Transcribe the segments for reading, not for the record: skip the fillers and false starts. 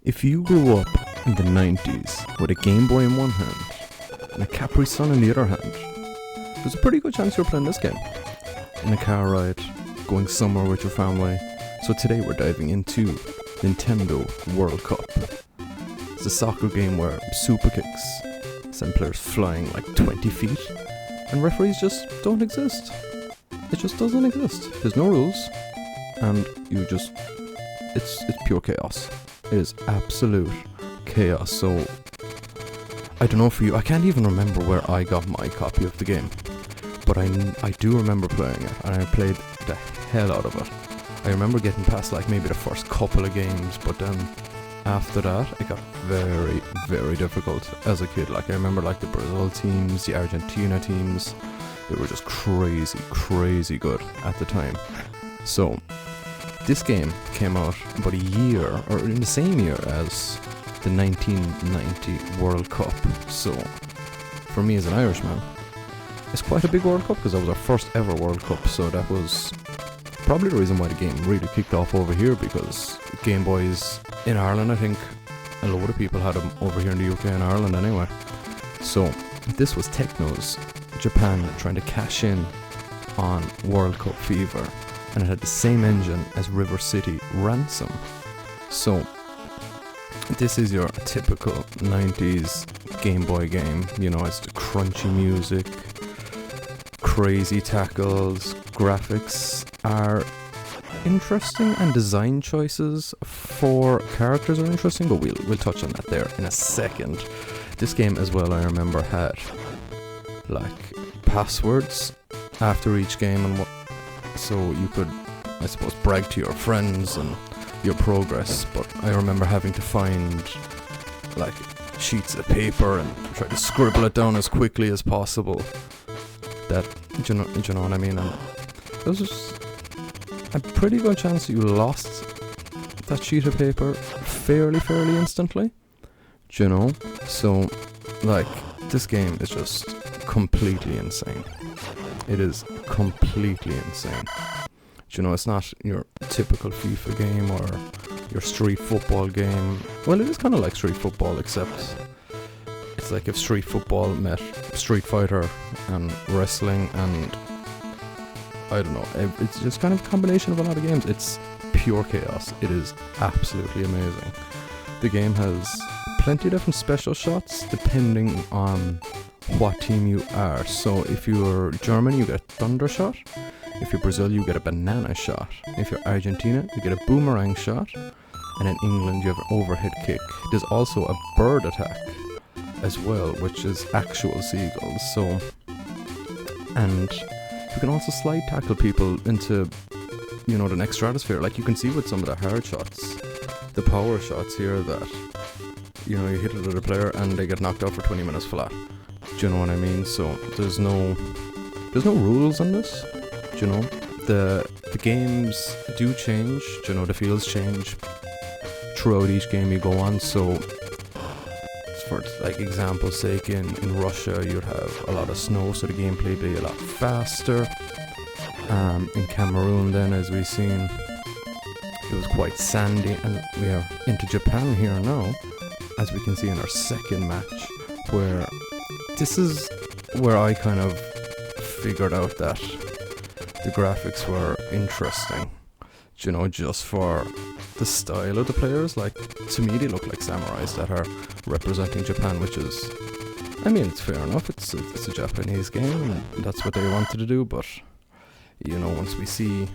If you grew up in the 90s with a Game Boy in one hand and a Capri Sun in the other hand, there's a pretty good chance you're playing this game. In a car ride, going somewhere with your family. So today we're diving into Nintendo World Cup. It's a soccer game where super kicks send players flying like 20 feet and referees just don't exist. It just doesn't exist. There's no rules and it's pure chaos. It is absolute chaos. So I don't know for you, I can't even remember where I got my copy of the game, but I do remember playing it, and I played the hell out of it. I remember getting past like maybe the first couple of games, but then after that it got very, very difficult as a kid. Like I remember like the Brazil teams, the Argentina teams, they were just crazy good at the time. So this game came out about a year, or in the same year as the 1990 World Cup. So for me as an Irishman, it's quite a big World Cup because that was our first ever World Cup. So that was probably the reason why the game really kicked off over here, because Game Boys in Ireland, I think a load of people had them over here in the UK and Ireland anyway. So this was Techno's Japan trying to cash in on World Cup fever, and it had the same engine as River City Ransom. So this is your typical 90s Game Boy game. You know, it's the crunchy music, crazy tackles, graphics are interesting, and design choices for characters are interesting, but we'll touch on that there in a second. This game as well, I remember, had like passwords after each game, and so you could, I suppose, brag to your friends and your progress. But I remember having to find like sheets of paper and try to scribble it down as quickly as possible. That, do you know what I mean? And it was just a pretty good chance you lost that sheet of paper fairly instantly, do you know? So like this game is just completely insane. It is completely insane. Do you know, it's not your typical FIFA game or your street football game. Well, it is kind of like street football, except it's like if street football met Street Fighter and wrestling, and I don't know, it's just kind of a combination of a lot of games. It's pure chaos. It is absolutely amazing. The game has plenty of different special shots depending on what team you are. So if you're Germany, you get a thunder shot. If you're Brazil, you get a banana shot. If you're Argentina, you get a boomerang shot. And in England, you have an overhead kick. There's also a bird attack as well, which is actual seagulls. So, and you can also slide tackle people into, you know, the next stratosphere. Like you can see with some of the hard shots, the power shots here, that, you know, you hit it at a player and they get knocked out for 20 minutes flat. Do you know what I mean? So there's no rules on this. Do you know, the games do change. Do you know, the fields change throughout each game you go on. So for like example's sake, in Russia you'd have a lot of snow, so the gameplay would be a lot faster. In Cameroon then, as we've seen, it was quite sandy, and we are into Japan here now, as we can see in our second match, where this is where I kind of figured out that the graphics were interesting, you know, just for the style of the players. Like, to me they look like samurais that are representing Japan, which is, I mean, it's fair enough, it's a Japanese game and that's what they wanted to do. But you know, once we see,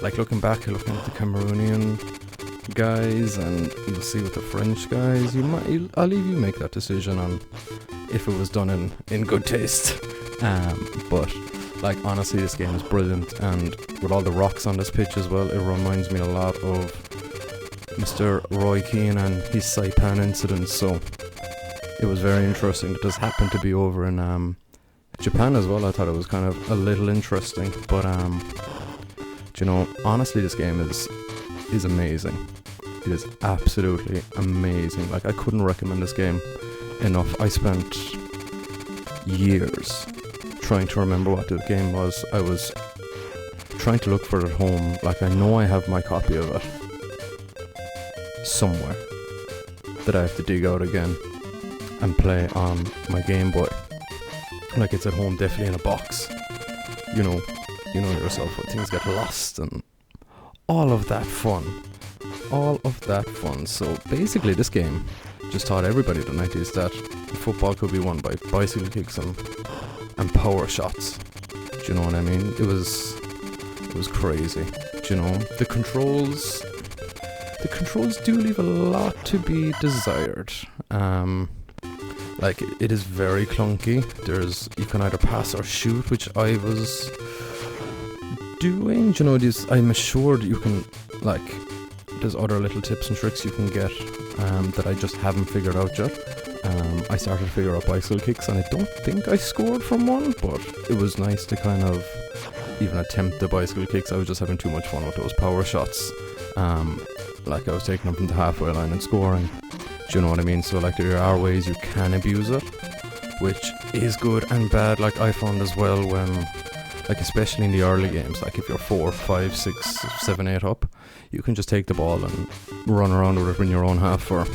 like looking back, looking at the Cameroonian guys, and you'll see with the French guys, I'll leave you make that decision on if it was done in good taste. But like, honestly, this game is brilliant, and with all the rocks on this pitch as well, it reminds me a lot of Mr. Roy Keane and his Saipan incident. So it was very interesting that this happened to be over in Japan as well. I thought it was kind of a little interesting, but you know, honestly, this game is amazing. It is absolutely amazing. Like, I couldn't recommend this game enough. I spent years trying to remember what the game was. I was trying to look for it at home. Like, I know I have my copy of it somewhere, that I have to dig out again and play on my Game Boy. Like, it's at home, definitely in a box. You know yourself, when things get lost and all of that fun. So basically this game just taught everybody in the 90s that football could be won by bicycle kicks and power shots. Do you know what I mean? It was crazy. Do you know? The controls do leave a lot to be desired. Like, it is very clunky. You can either pass or shoot, which I was doing. Do you know, I'm assured you can, like, there's other little tips and tricks you can get that I just haven't figured out yet. I started to figure out bicycle kicks, and I don't think I scored from one, but it was nice to kind of even attempt the bicycle kicks. I was just having too much fun with those power shots. Like, I was taking them from the halfway line and scoring. Do you know what I mean? So, like, there are ways you can abuse it, which is good and bad. Like, I found as well when, like, especially in the early games, like if you're 4, 5, 6, 7, 8 up, you can just take the ball and run around with it in your own half for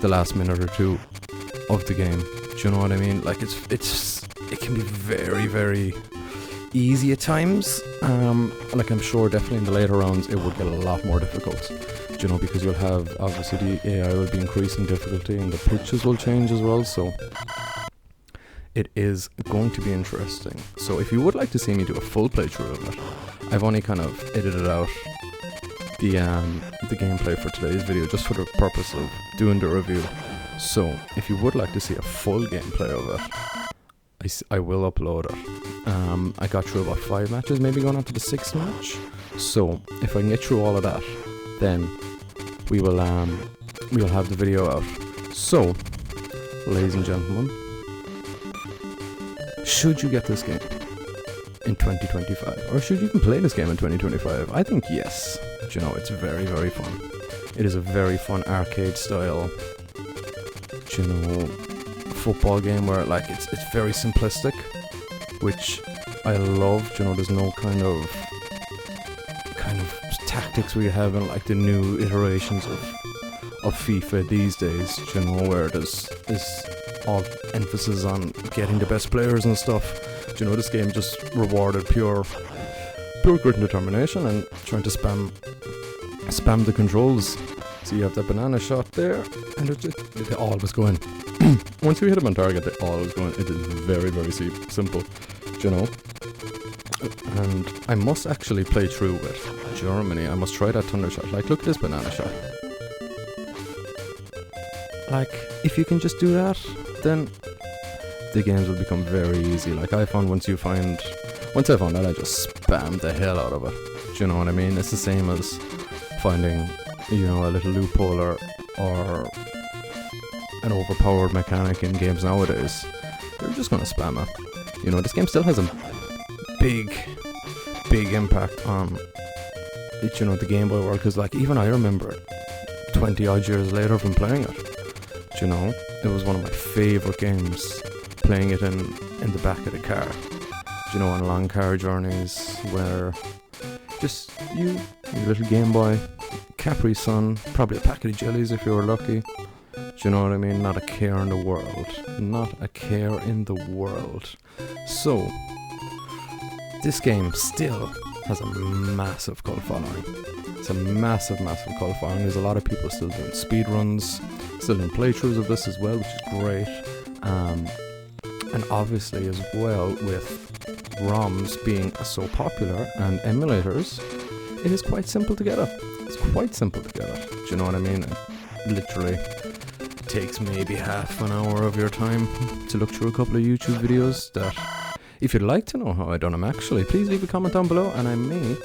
the last minute or two of the game. Do you know what I mean? Like, it can be very, very easy at times. Like, I'm sure definitely in the later rounds it would get a lot more difficult. Do you know, because you'll have, obviously the AI will be increasing difficulty and the pitches will change as well, so it is going to be interesting. So if you would like to see me do a full playthrough of it, I've only kind of edited out the gameplay for today's video just for the purpose of doing the review. So if you would like to see a full gameplay of it, I will upload it. I got through about 5 matches, maybe going on to the 6th match. So if I can get through all of that, then we will have the video out. So, ladies and gentlemen, should you get this game in 2025, or should you even play this game in 2025? I think yes. Do you know, it's very, very fun. It is a very fun arcade style, do you know, football game where, like, it's very simplistic, which I love. Do you know, there's no kind of tactics we have in, like, the new iterations of FIFA these days, do you know, where there's all emphasis on getting the best players and stuff. Do you know, this game just rewarded pure grit and determination and trying to spam the controls. So you have that banana shot there, and they always go in. Once you hit them on target, they always go in. It is very, very simple, do you know. And I must actually play through with Germany. I must try that thunder shot. Like, look at this banana shot. Like, if you can just do that, then the games will become very easy. Like, I found once I found that, I just spammed the hell out of it. Do you know what I mean? It's the same as finding, you know, a little loophole or an overpowered mechanic in games nowadays. You're just gonna spam it. You know, this game still has a big impact on it, you know, the Game Boy world, because, like, even I remember it 20 odd years later from playing it. Do you know, it was one of my favourite games, playing it in the back of the car, do you know, on long car journeys where just your little Game Boy, Capri Sun, probably a packet of jellies if you were lucky. Do you know what I mean? Not a care in the world. Not a care in the world. So, this game still has a massive cult following. It's a massive cult following. There's a lot of people still doing speedruns, still doing playthroughs of this as well, which is great. And obviously as well, with ROMs being so popular and emulators, it is quite simple to get it. It's quite simple to get it. Do you know what I mean? It literally takes maybe half an hour of your time to look through a couple of YouTube videos that, if you'd like to know how I done them actually, please leave a comment down below and I may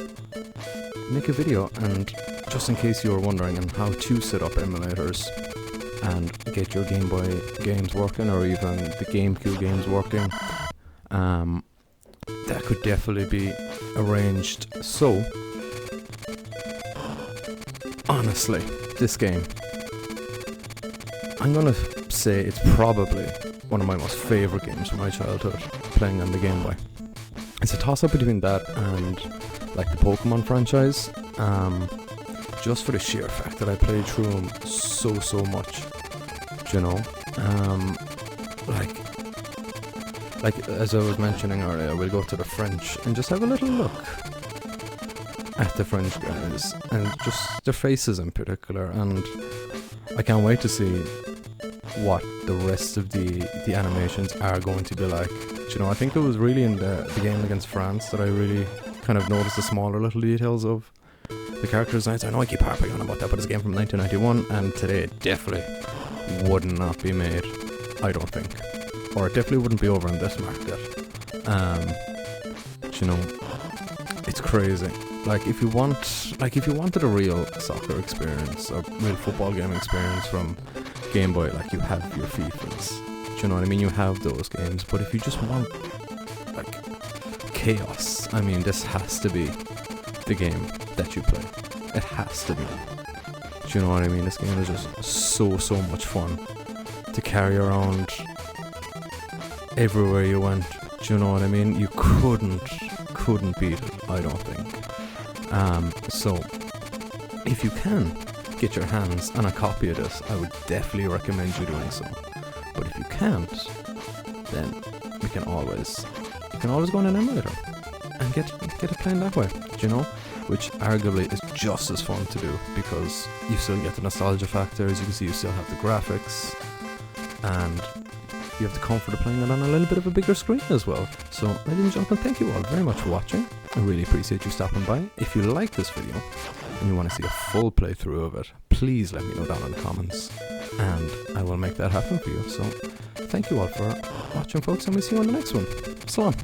make a video, and just in case you were wondering on how to set up emulators and get your Game Boy games working, or even the GameCube games working, that could definitely be arranged. So, honestly, this game, I'm gonna say it's probably one of my most favourite games from my childhood, playing on the Game Boy. It's a toss-up between that and, like, the Pokemon franchise, just for the sheer fact that I played through them so much. you know. Like as I was mentioning earlier, we'll go to the French and just have a little look at the French guys and just their faces in particular, and I can't wait to see what the rest of the animations are going to be like. You know, I think it was really in the game against France that I really kind of noticed the smaller little details of the character designs. I know I keep harping on about that, but it's a game from 1991, and today it definitely would not be made, I don't think. Or it definitely wouldn't be over in this market. You know, it's crazy. Like if you wanted a real soccer experience, a real football game experience from Game Boy, like you have your FIFAs. Do you know what I mean? You have those games, but if you just want like chaos, I mean, this has to be the game that you play. It has to be. Do you know what I mean? This game is just so much fun to carry around everywhere you went. Do you know what I mean? You couldn't beat it, I don't think. So if you can get your hands on a copy of this, I would definitely recommend you doing so. But if you can't, then you can always go on an emulator and get it playing that way, you know, which arguably is just as fun to do because you still get the nostalgia factor. As you can see, you still have the graphics and you have the comfort of playing it on a little bit of a bigger screen as well. So ladies and gentlemen, thank you all very much for watching. I really appreciate you stopping by. If you like this video and you want to see a full playthrough of it, please let me know down in the comments and I will make that happen for you. So thank you all for watching, folks, and we'll see you on the next one. Salam.